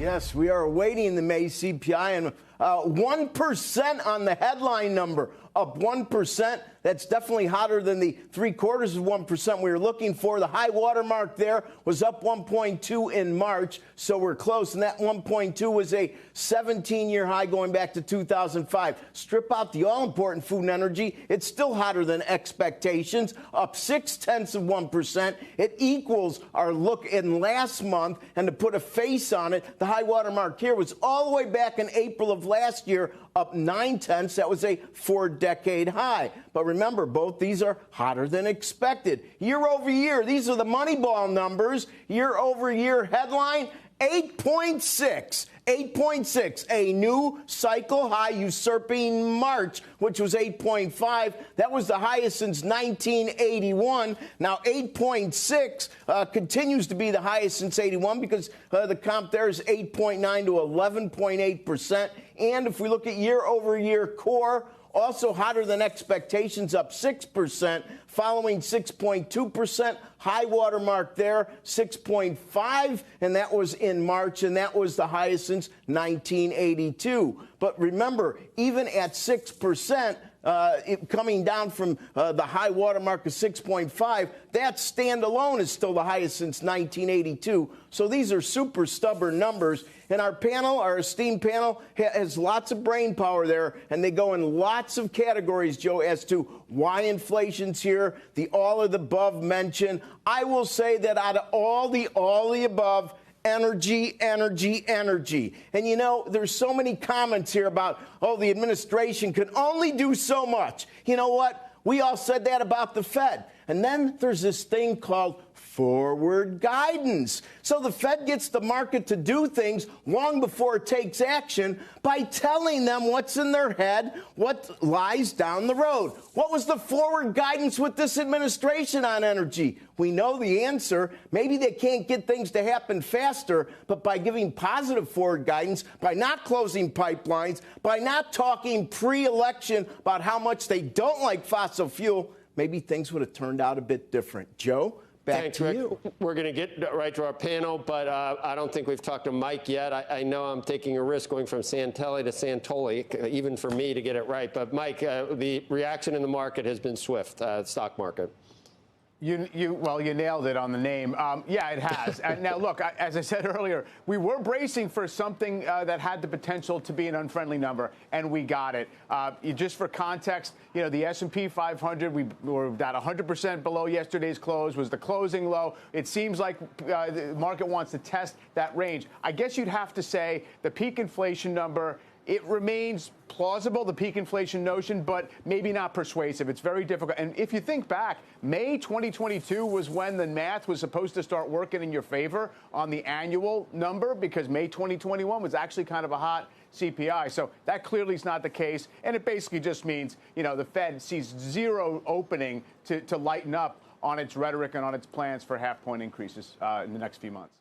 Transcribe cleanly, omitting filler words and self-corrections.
Yes, we are awaiting the May CPI, and 1% on the headline number, up 1%. That's definitely hotter than the 0.75% we were looking for. The high water mark there was up 1.2 in March, so we're close. And that 1.2 was a 17-year high going back to 2005. Strip out the all-important food and energy, it's still hotter than expectations, up 0.6%. It equals our look in last month. And to put a face on it, the high water mark here was all the way back in April of last year, up 0.9. That was a 4-decade high. But remember, both these are hotter than expected. Year over year, these are the Moneyball numbers. Year over year headline, 8.6. 8.6, a new cycle high, usurping March, which was 8.5. That was the highest since 1981. Now, 8.6 continues to be the highest since 81 because the comp there is 8.9 to 11.8%. And if we look at year over year core, also hotter than expectations, up 6%, following 6.2%. High water mark there, 6.5, and that was in March, and that was the highest since 1982. But remember, even at 6%, coming down from the high water mark of 6.5, that standalone is still the highest since 1982. So these are super stubborn numbers. And our panel, our esteemed panel, has lots of brain power there, and they go in lots of categories, Joe, as to why inflation's here, the all of the above mentioned. I will say that out of all the above, energy. And, you know, there's so many comments here about, oh, the administration can only do so much. You know what? We all said that about the Fed. And then there's this thing called forward guidance. So the Fed gets the market to do things long before it takes action by telling them what's in their head, what lies down the road. What was the forward guidance with this administration on energy? We know the answer. Maybe they can't get things to happen faster, but by giving positive forward guidance, by not closing pipelines, by not talking pre-election about how much they don't like fossil fuel, maybe things would have turned out a bit different. Joe? Back to you. We're going to get right to our panel, but I don't think we've talked to Mike yet. I know I'm taking a risk going from Santelli to Santolli, even for me to get it right. But, Mike, the reaction in the market has been swift, stock market. You nailed it on the name. Yeah, it has. Now, look, as I said earlier, we were bracing for something that had the potential to be an unfriendly number, and we got it. Just for context, you know, the S&P 500, we were at 100% below yesterday's close, was the closing low. It seems like the market wants to test that range. I guess you'd have to say the peak inflation number, it remains plausible, the peak inflation notion, but maybe not persuasive. It's very difficult. And if you think back, May 2022 was when the math was supposed to start working in your favor on the annual number, because May 2021 was actually kind of a hot CPI. So that clearly is not the case. And it basically just means, you know, the Fed sees zero opening to lighten up on its rhetoric and on its plans for half-point increases in the next few months.